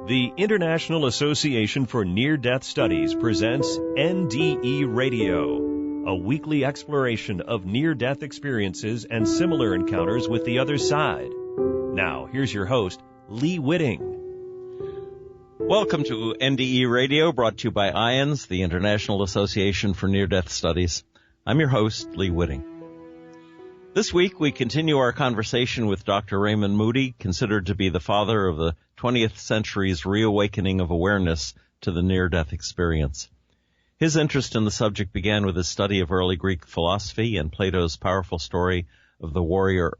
The International Association for Near-Death Studies presents NDE Radio, a weekly exploration of near-death experiences and similar encounters with the other side. Now, here's your host, Lee Witting. Welcome to NDE Radio, brought to you by IANDS, the International Association for Near-Death Studies. I'm your host, Lee Witting. This week, we continue our conversation with Dr. Raymond Moody, considered to be the father of the 20th century's reawakening of awareness to the near-death experience. His interest in the subject began with his study of early Greek philosophy and Plato's powerful story of the warrior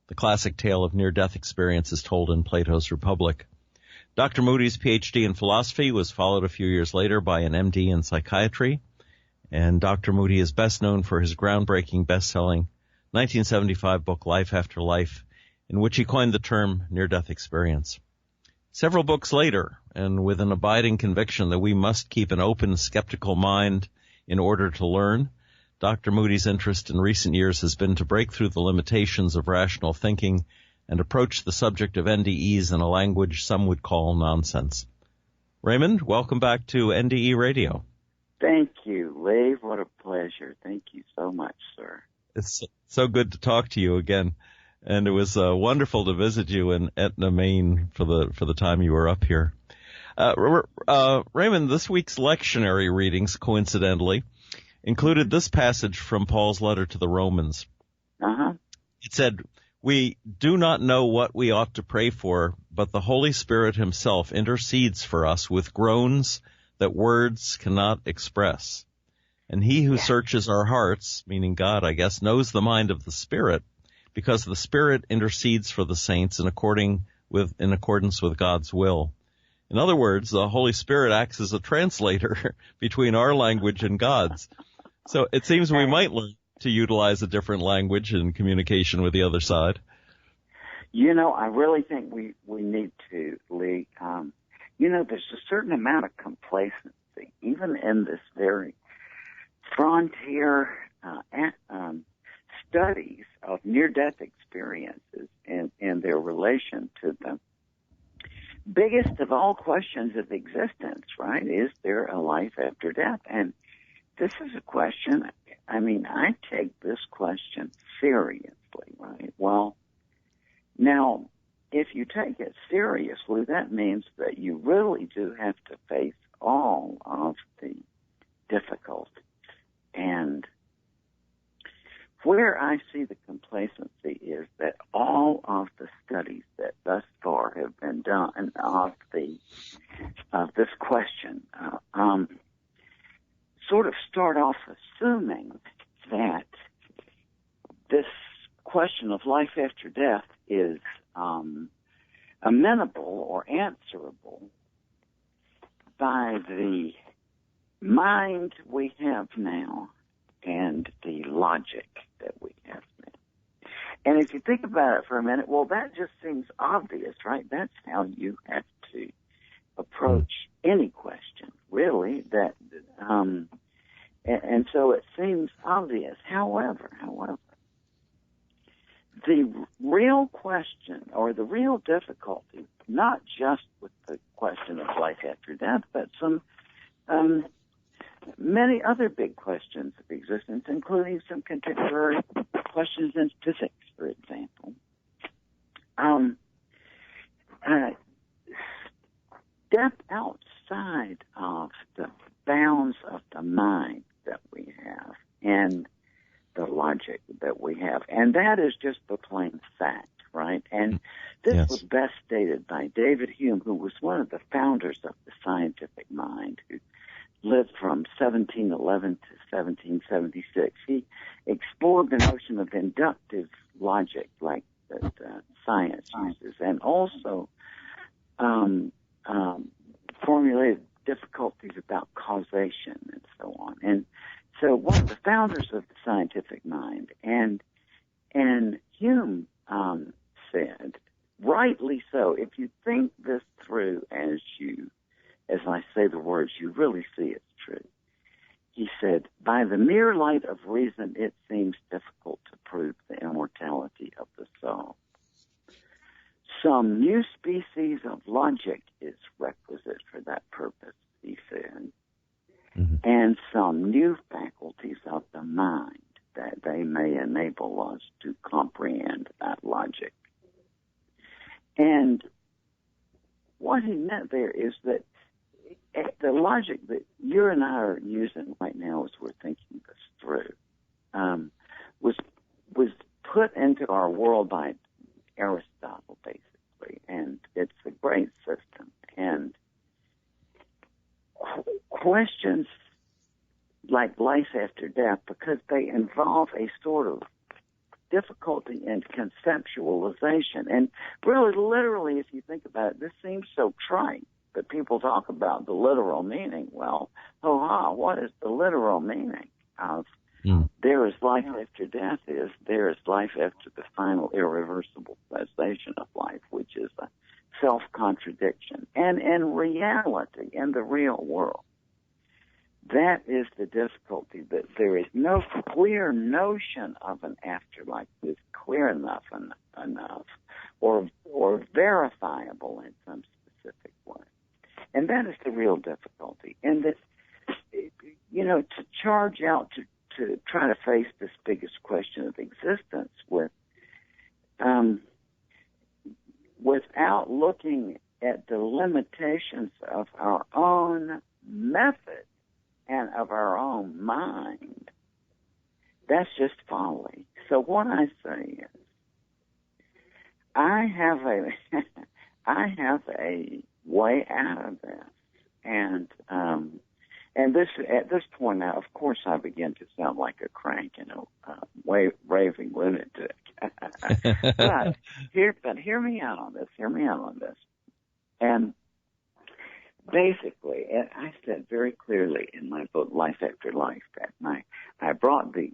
the classic tale of near-death experiences told in Plato's Republic. Dr. Moody's PhD in philosophy was followed a few years later by an MD in psychiatry, and Dr. Moody is best known for his groundbreaking, best-selling 1975 book, Life After Life, in which he coined the term near-death experience. Several books later, and with an abiding conviction that we must keep an open, skeptical mind in order to learn, Dr. Moody's interest in recent years has been to break through the limitations of rational thinking and approach the subject of NDEs in a language some would call nonsense. Raymond, welcome back to NDE Radio. Thank you, Lee. What a pleasure. Thank you so much, sir. It's so good to talk to you again, and it was wonderful to visit you in Etna, Maine for the time you were up here. Raymond, this week's lectionary readings, coincidentally, included this passage from Paul's letter to the Romans. It said, "We do not know what we ought to pray for, but the Holy Spirit himself intercedes for us with groans that words cannot express. And he who searches our hearts," meaning God, I guess, "knows the mind of the Spirit, because the Spirit intercedes for the saints in accordance with God's will." In other words, the Holy Spirit acts as a translator between our language and God's. So it seems we might learn to utilize a different language in communication with the other side. You know, I really think we need to, Lee. There's a certain amount of complacency, even in this very frontier studies of near-death experiences and their relation to the biggest of all questions of existence, right? Is there a life after death? And this is a question, I take this question seriously, right? Well, now, if you take it seriously, that means that you really do have to face all of the difficulties. And where I see the complacency is that all of the studies that thus far have been done of this question sort of start off assuming that this question of life after death is amenable or answerable by the mind we have now and the logic that we have now. And if you think about it for a minute, well, that just seems obvious, right? That's how you have to approach any question, really. And so it seems obvious. However, the real question or the real difficulty, not just with the question of life after death, but some many other big questions of existence, including some contemporary questions in physics, for example. Step outside of the bounds of the mind that we have and the logic that we have. And that is just the plain fact, right? And this was best stated by David Hume, who was one of the founders of the scientific mind, who lived from 1711 to 1776. He explored the notion of inductive logic, like that science uses, and also formulated difficulties about causation and so on. And so one of the founders of the scientific mind, and Hume said, rightly so, if you think this through as I say the words, you really see it's true. He said, by the mere light of reason, it seems difficult to prove the immortality of the soul. Some new species of logic is requisite for that purpose, he said, and some new faculties of the mind that they may enable us to comprehend that logic. And what he meant there is that the logic that you and I are using right now as we're thinking this through was put into our world by Aristotle, basically, and it's a great system. And questions like life after death, because they involve a sort of difficulty in conceptualization. And really, literally, if you think about it, this seems so trite that people talk about the literal meaning. Well, what is the literal meaning of there is life after death is there is life after the final irreversible cessation of life, which is a self-contradiction. And in reality, in the real world, that is the difficulty, that there is no clear notion of an afterlife that's clear enough or verifiable in some specific way. And that is the real difficulty. And that, to charge out to try to face this biggest question of existence without looking at the limitations of our own method and of our own mind, that's just folly. So what I say is, I have a way out of this, and this at this point now, of course, I begin to sound like a crank, raving lunatic. but hear me out on this. And basically, I said very clearly in my book, Life After Life, that I brought the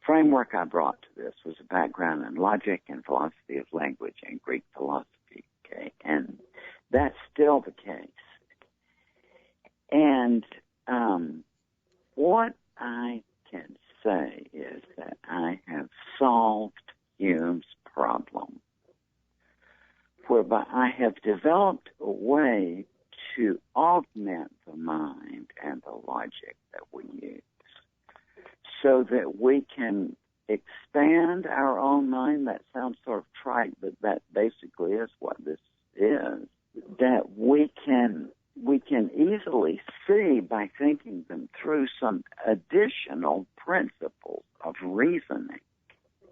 framework I brought to this was a background in logic and philosophy of language and Greek philosophy, okay? And that's still the case. And what I can say is that I have solved Hume's problem, whereby I have developed a way to augment the mind and the logic that we use so that we can expand our own mind. That sounds sort of trite, but that basically is what this is, that we can easily see by thinking them through some additional principles of reasoning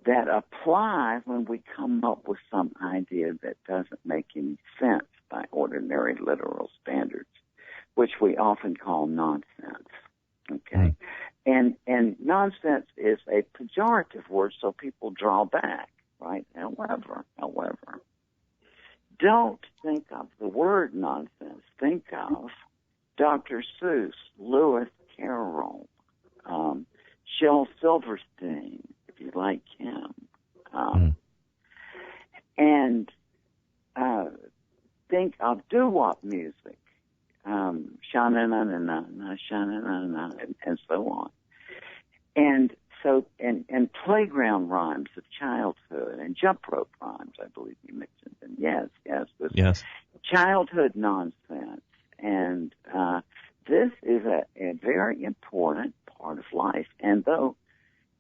that apply when we come up with some idea that doesn't make any sense by ordinary literal standards, which we often call nonsense. Okay? And nonsense is a pejorative word, so people draw back, right? However, don't think of the word nonsense. Think of Dr. Seuss, Lewis Carroll, Shel Silverstein, if you like him, and think of doo-wop music, sha-na-na-na-na, sha-na-na-na, and so on. And so, and playground rhymes of childhood and jump rope rhymes, I believe you mentioned them. Yes. Childhood nonsense. And this is a very important part of life. And though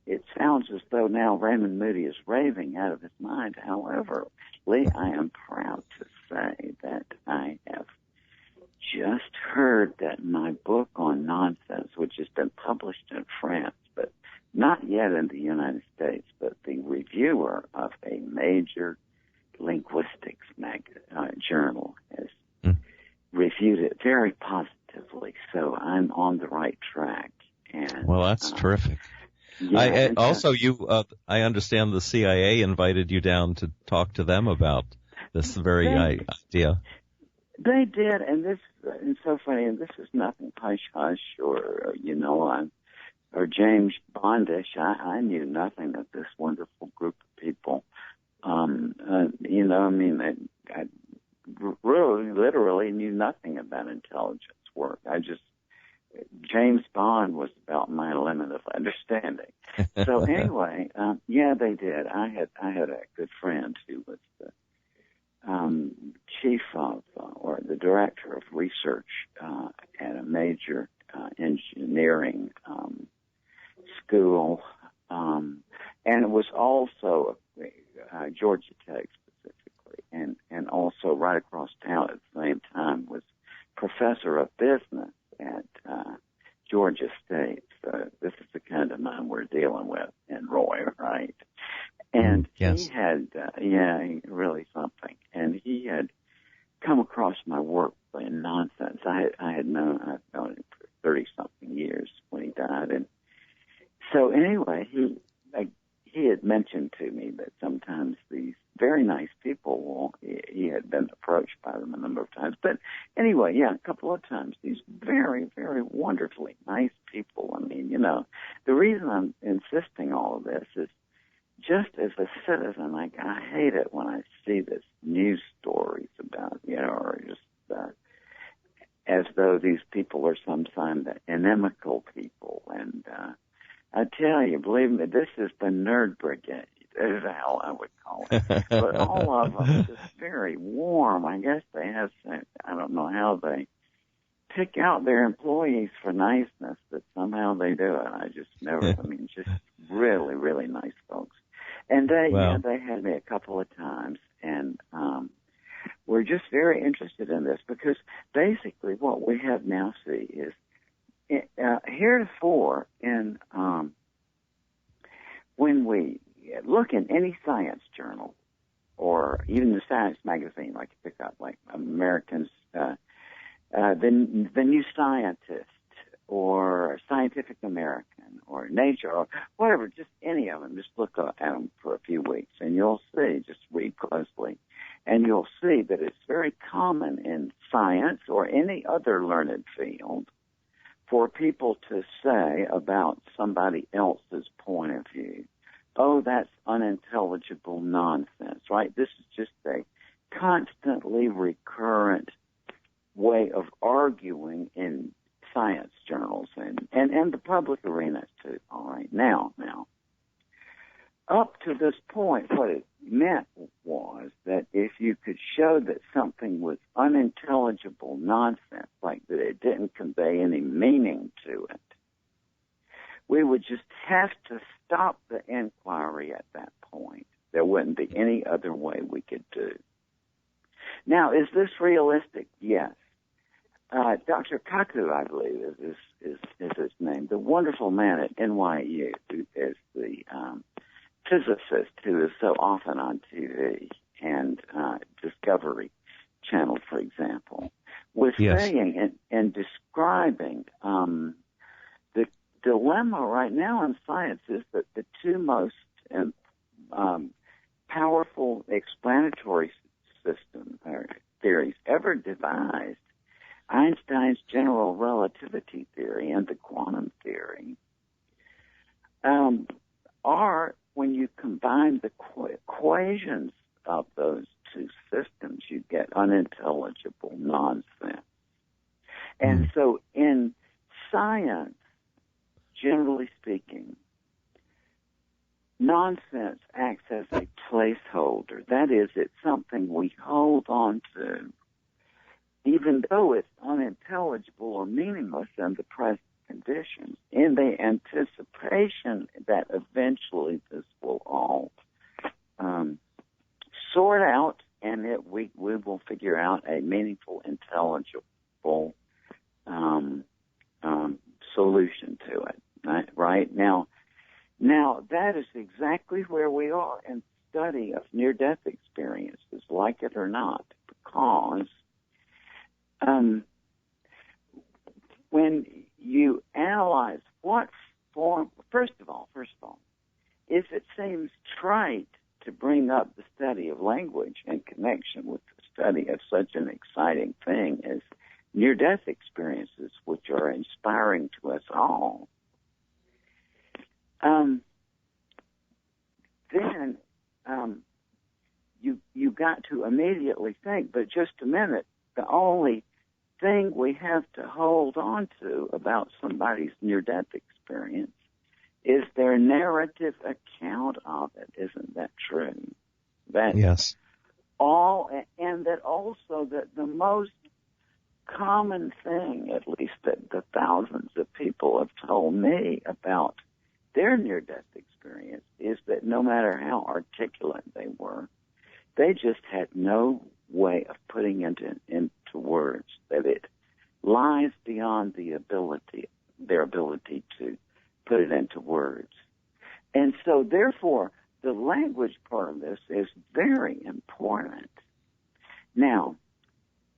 it sounds as though now Raymond Moody is raving out of his mind, however, Lee, I am proud to say that I have just heard that my book on nonsense, which has been published in France, but not yet in the United States, but the reviewer of a major linguistics journal has reviewed it very positively. So I'm on the right track. And well, that's terrific. Yeah, I understand the CIA invited you down to talk to them about this very idea. They did, and this is so funny. And this is nothing hush hush or or James Bondish. I knew nothing of this wonderful group of people. I really, literally knew nothing about intelligence work. James Bond was about my limit of understanding. So anyway, yeah, they did. I had a good friend who was the chief of or the director of research at a major engineering school, and it was also Georgia Tech specifically, and also right across town at the same time was professor of business at Georgia State. So this is the kind of man we're dealing with in Roy, right? And yes. he had, really something. And he had come across my work in nonsense. I've known him for 30-something years when he died. And so anyway, he had mentioned to me that sometimes these very nice people, he had been approached by them a number of times. But anyway, yeah, a couple of times, these very, very wonderfully nice people. I mean, the reason I'm insisting all of this is just as a citizen, I hate it when I see this news stories about, or just as though these people are sometimes inimical people. And I tell you, believe me, this is the nerd brigade, is how I would call it. But all of them are just very warm. I guess they have, I don't know how they pick out their employees for niceness, but somehow they do it. I just never, just really, really nice folks. And they had me a couple of times, and we're just very interested in this because basically what we have now is heretofore when we look in any science journal or even the science magazine, like you pick up like Americans, the New Scientist or Scientific American or Nature or whatever, just any of them, just look at them for a few weeks and you'll see, just read closely, and you'll see that it's very common in science or any other learned field for people to say about somebody else's point of view, oh, that's unintelligible nonsense, right? This is just a constantly recurrent way of arguing in science journals and the public arenas too. All right. Now, up to this point, what it meant was that if you could show that something was unintelligible nonsense, like that it didn't convey any meaning to it, we would just have to stop the inquiry at that point. There wouldn't be any other way we could do. Now, is this realistic? Yes. Dr. Kaku, I believe, is his name, the wonderful man at NYU, who is the physicist who is so often on TV and Discovery Channel, for example, was saying and describing the dilemma right now in science is that the two most powerful explanatory system or theories ever devised, Einstein's general relativity theory and the quantum theory, are, when you combine the equations of those two systems, you get unintelligible nonsense. And so in science, generally speaking, nonsense acts as a placeholder. That is, it's something we hold on to, even though it's unintelligible or meaningless in the present conditions, in the anticipation that eventually this will all sort out and we will figure out a meaningful, intelligible solution to it. Right? Now that is exactly where we are in study of near-death experiences, like it or not, because when you analyze what form, first of all, if it seems trite to bring up the study of language in connection with the study of such an exciting thing as near-death experiences, which are inspiring to us all, then you got to immediately think, but just a minute, the only thing we have to hold on to about somebody's near-death experience is their narrative account of it. Isn't that true? That Yes. And that also that the most common thing, at least that the thousands of people have told me about their near-death experience, is that no matter how articulate they were, they just had no way of putting into words, that it lies beyond their ability to put it into words. And so, therefore, the language part of this is very important. Now,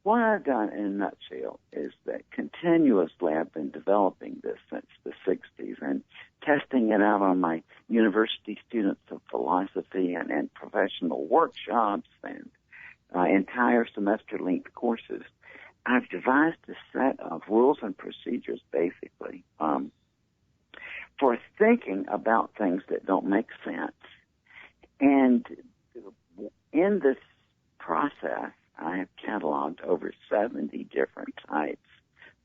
what I've done in a nutshell is that continuously I've been developing this since the 60s and testing it out on my university students of philosophy and professional workshops and entire semester-length courses. I've devised a set of rules and procedures, basically, for thinking about things that don't make sense. And in this process, I have cataloged over 70 different types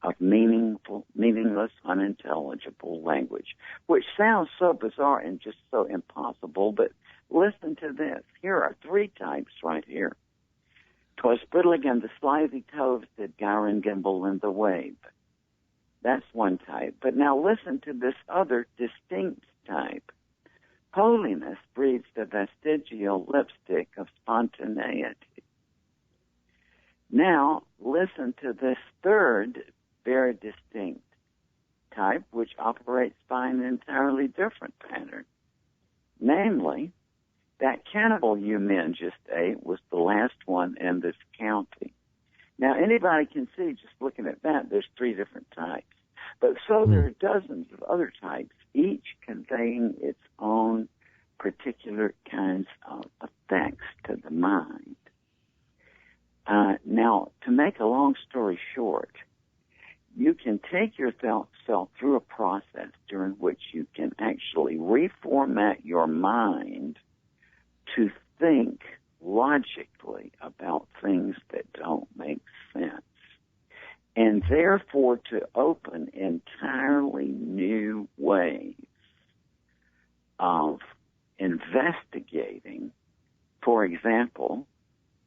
of meaningless, unintelligible language, which sounds so bizarre and just so impossible, but listen to this. Here are 3 types right here. 'Twas Spitligan, the slithy toves did Gyron gimble in the wave. That's one type. But now listen to this other distinct type. Holiness breeds the vestigial lipstick of spontaneity. Now listen to this third, very distinct type, which operates by an entirely different pattern. Namely, that cannibal you men just ate was the last one in this county. Now, anybody can see, just looking at that, there's 3 different types. But so there are dozens of other types, each conveying its own particular kinds of effects to the mind. Now, to make a long story short, you can take yourself through a process during which you can actually reformat your mind to think logically about things that don't make sense, and therefore to open entirely new ways of investigating, for example,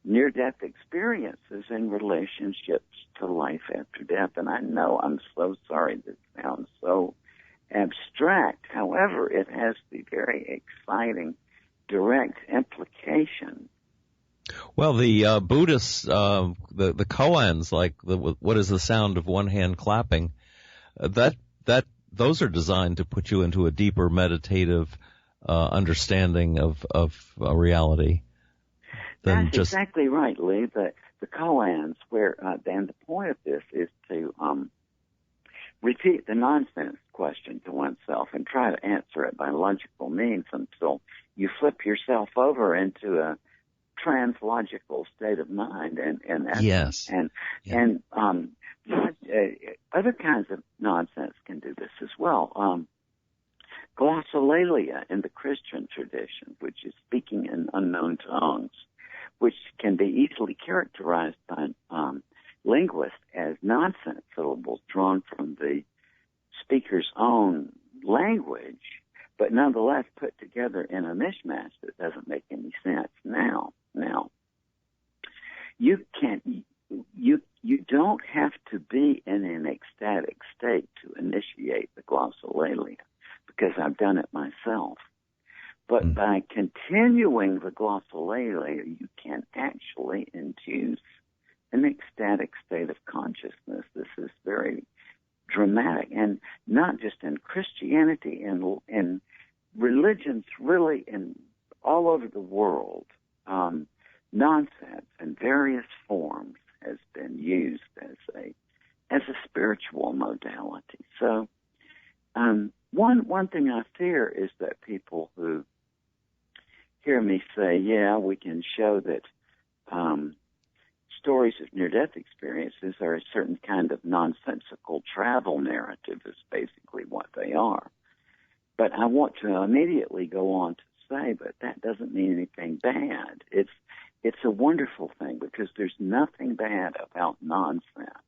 near-death experiences in relationships to life after death. And I know I'm so sorry this sounds so abstract. However, it has the very exciting direct implication. Well, the Buddhists, the koans, like what is the sound of one hand clapping, those are designed to put you into a deeper meditative understanding of reality. That's exactly right, Lee. The koans, where and the point of this is to repeat the nonsense question to oneself and try to answer it by logical means until you flip yourself over into a translogical state of mind, and other kinds of nonsense can do this as well. Glossolalia in the Christian tradition, which is speaking in unknown tongues, which can be easily characterized by linguists as nonsense syllables drawn from the speaker's own language, but nonetheless put together in a mishmash that doesn't make any sense. Now, you don't have to be in an ecstatic state to initiate the glossolalia, because I've done it myself. But by continuing the glossolalia, you can actually induce an ecstatic state of consciousness. This is very dramatic, and not just in Christianity, in religions really in all over the world. Nonsense in various forms has been used as a spiritual modality. So, one thing I fear is that people who hear me say, yeah, we can show that stories of near-death experiences are a certain kind of nonsensical travel narrative, is basically what they are. But I want to immediately go on to say, but that doesn't mean anything bad. It's a wonderful thing, because there's nothing bad about nonsense.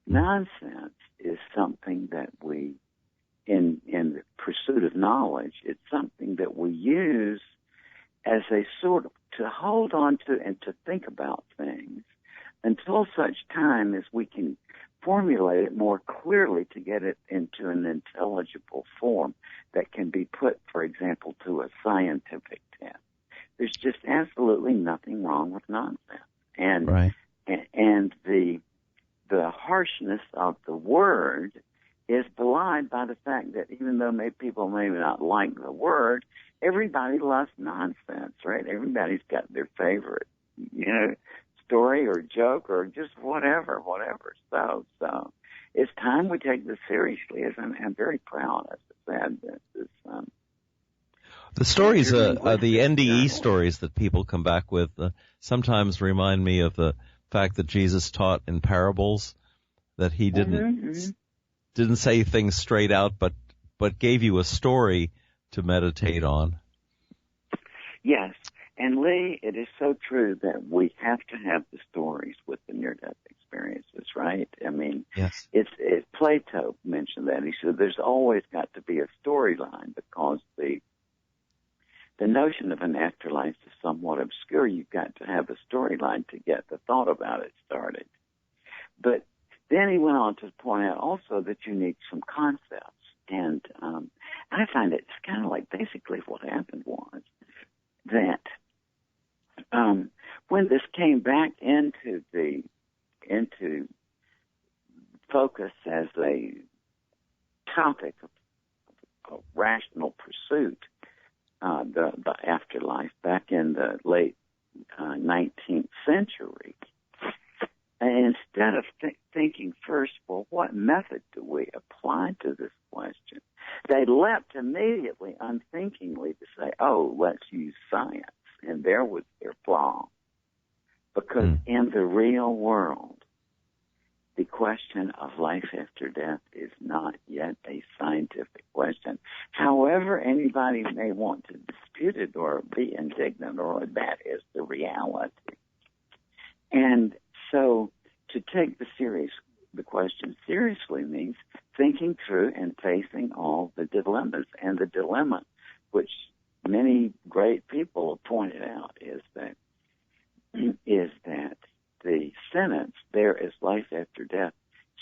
Nonsense is something that we in the pursuit of knowledge. It's something that we use as a sort of to hold on to and to think about things until such time as we can formulate it more clearly to get it into an intelligible form that can be put, for example, to a scientific test. There's just absolutely nothing wrong with nonsense. And right. and the harshness of the word is belied by the fact that even though people may not like the word, everybody loves nonsense, right? Everybody's got their favorite, story or joke or just whatever. So it's time we take this seriously. As I'm very proud, as I said, that this. The stories, the NDE stories that people come back with, sometimes remind me of the fact that Jesus taught in parables, that he didn't say things straight out, but gave you a story to meditate on. Yes, and Lee, it is so true that we have to have the stories with the near-death experiences, right? I mean, yes. It's Plato mentioned that. He said there's always got to be a storyline because the notion of an afterlife is somewhat obscure. You've got to have a storyline to get the thought about it started. But then he went on to point out also that you need some concepts. And I find it's kind of like basically what happened was that when this came back into focus as a topic of rational pursuit, the afterlife back in the late 19th century, and instead of thinking first, well, what method do we apply to this question, they leapt immediately, unthinkingly, to say, oh, let's use science. And there was their flaw. Because in the real world, the question of life after death is not yet a scientific question. However, anybody may want to dispute it or be indignant, or that is the reality. And so to take the question seriously means thinking through and facing all the dilemmas. And the dilemma, which many great people have pointed out, is that the sentence, there is life after death,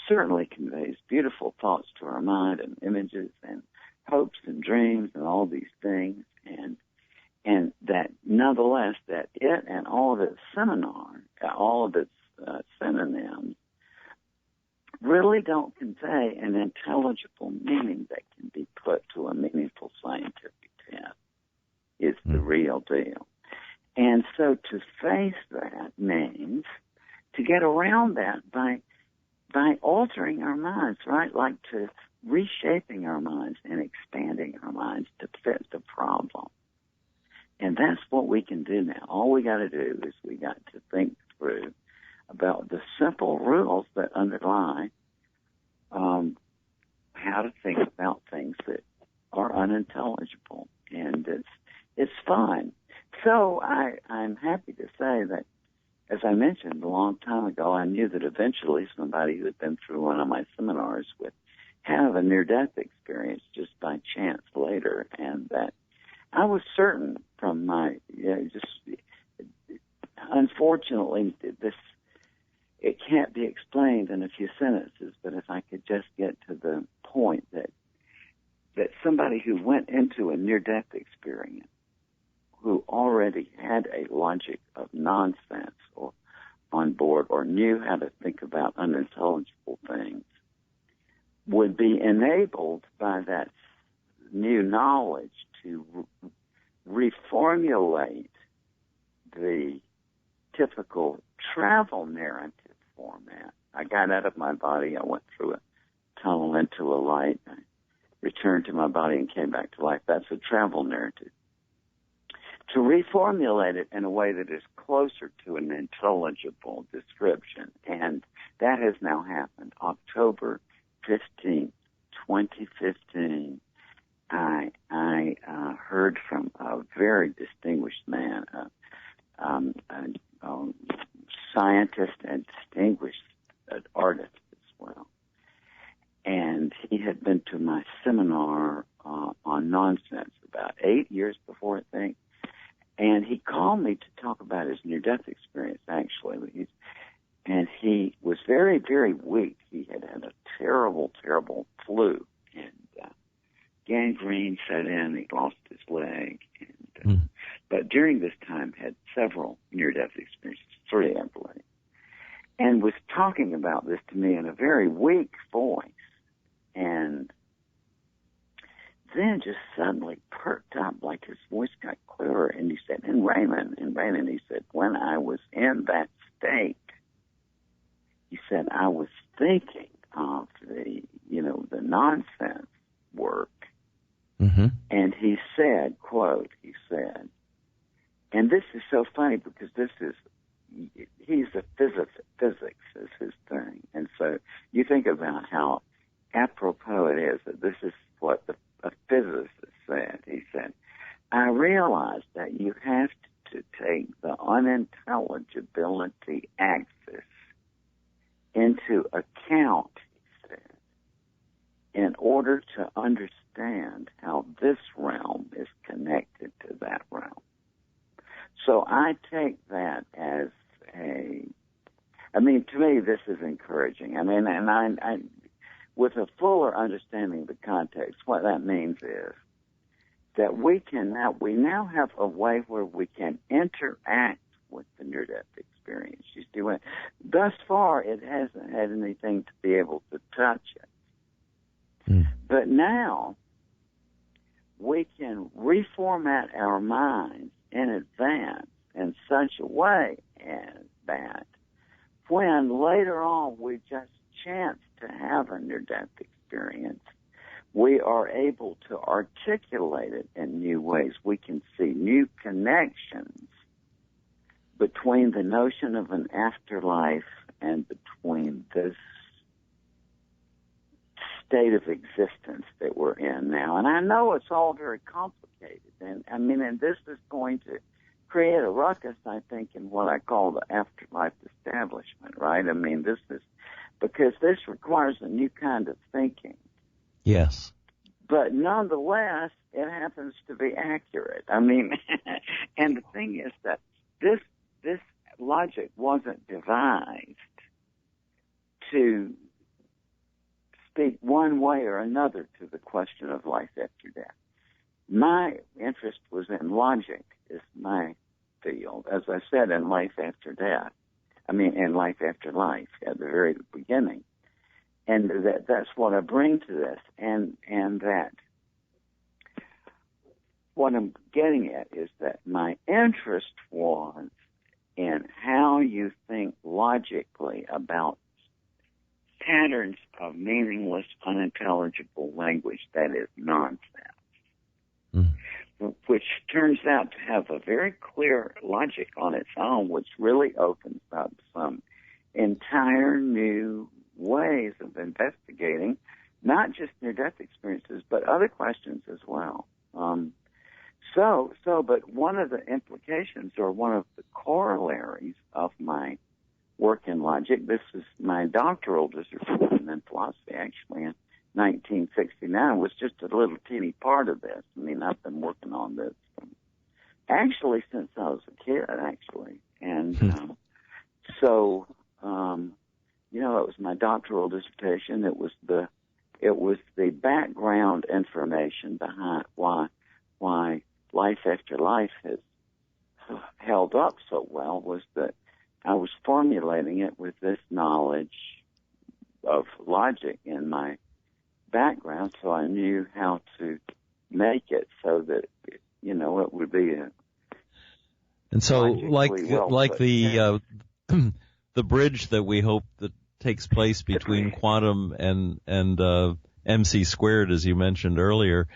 certainly conveys beautiful thoughts to our mind and images and hopes and dreams and all these things, and that nonetheless that it and all of its synonyms really don't convey an intelligible meaning that can be put to a meaningful scientific test. It's the real deal. And so to face that means to get around that by altering our minds, right? Like to reshaping our minds and expanding our minds to fit the problem. And that's what we can do now. All we got to do is we got to think through about the simple rules that underlie how to think about things that are unintelligible. And it's fun. So I'm happy to say that, as I mentioned a long time ago, I knew that eventually somebody who had been through one of my seminars would have a near-death experience just by chance later, and that I was certain from my, unfortunately, it can't be explained in a few sentences, but if I could just get to the point that somebody who went into a near-death experience, who already had a logic of nonsense or on board or knew how to think about unintelligible things, would be enabled by that new knowledge to reformulate the typical travel narrative format. I got out of my body, I went through a tunnel into a light, I returned to my body and came back to life. That's a travel narrative. To reformulate it in a way that is closer to an intelligible description. And that has now happened. October 15th, 2015, I heard from a very distinguished man, a scientist and distinguished artist as well. And he had been to my seminar on nonsense about 8 years before, I think. And he called me to talk about his near-death experience, actually. And he was very, very weak. He had a terrible, terrible flu. And gangrene set in. He lost his leg. And, but during this time had several near-death experiences, 3, I believe. And was talking about this to me in a very weak voice. And then just suddenly perked up, like his voice got clearer, and he said, and Raymond, he said, when I was in that state, he said, I was thinking of the nonsense work. Mm-hmm. And he said, quote, and this is so funny because he's a physicist, physics is his thing. And so you think about how apropos it is that this is what a physicist said. He said, I realize that you have to take the unintelligibility axis into account, he said, in order to understand how this realm is connected to that realm. So I take that as to me, this is encouraging. And I with a fuller understanding of the context, what that means is that we now have a way where we can interact with the near-death experience. You see, thus far it hasn't had anything to be able to touch it. But now we can reformat our minds in advance in such a way as that when later on we just chance to have a near-death experience, we are able to articulate it in new ways. We can see new connections between the notion of an afterlife and between this state of existence that we're in now. And I know it's all very complicated. And this is going to create a ruckus, I think, in what I call the afterlife establishment, right? This is because this requires a new kind of thinking. Yes. But nonetheless, it happens to be accurate. And the thing is that this logic wasn't devised to speak one way or another to the question of life after death. My interest was in logic, is my field, as I said, in life after death. In life after life at the very beginning. And that's what I bring to this. And that what I'm getting at is that my interest was in how you think logically about patterns of meaningless, unintelligible language that is nonsense. Which turns out to have a very clear logic on its own, which really opens up some entire new ways of investigating not just near-death experiences, but other questions as well. But one of the implications or one of the corollaries of my work in logic, this is my doctoral dissertation in philosophy, actually, in 1969, was just a little teeny part of this. I've been working on this actually since I was a kid, actually. And it was my doctoral dissertation. It was the background information behind why life after life has held up so well, was that I was formulating it with this knowledge of logic in my background, so I knew how to make it so that it would be and so like the the bridge that we hope that takes place between quantum and MC squared, as you mentioned earlier.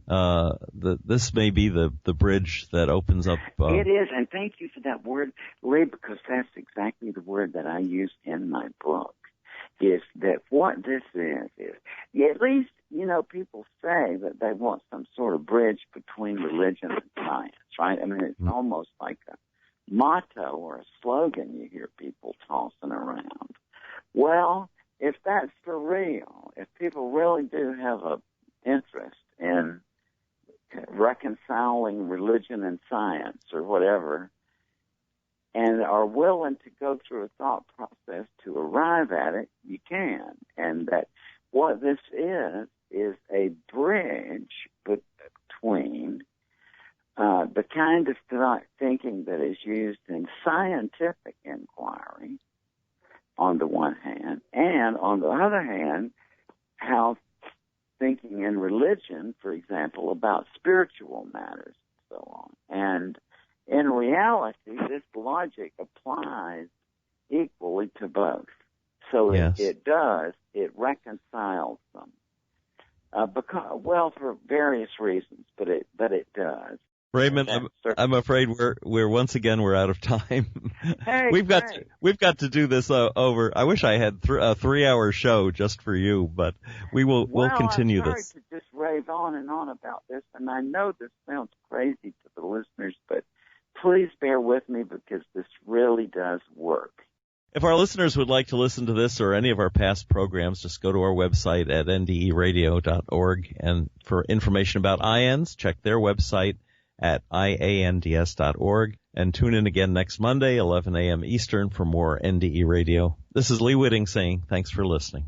This may be the bridge that opens up. It is, and thank you for that word, Lee, because that's exactly the word that I use in my book. Is that what this is at least, people say that they want some sort of bridge between religion and science, right? It's almost like a motto or a slogan you hear people tossing around. Well, if that's for real, if people really do have a reconciling religion and science or whatever, and are willing to go through a thought process to arrive at it, you can. And that what this is a bridge between the kind of thinking that is used in scientific inquiry, on the one hand, and on the other hand, how thinking in religion, for example, about spiritual matters and so on. And in reality, this logic applies equally to both. So yes. it reconciles them. For various reasons, but it does. Raymond, I'm afraid we're out of time. Hey, we've got to do this over. I wish I had a 3-hour show just for you, but we'll continue I'm sorry this. to just rave on and on about this, and I know this sounds crazy to the listeners, but please bear with me because this really does work. If our listeners would like to listen to this or any of our past programs, just go to our website at nderadio.org, and for information about IANDS, check their website at IANDS.org, and tune in again next Monday, 11 a.m. Eastern, for more NDE Radio. This is Lee Witting saying thanks for listening.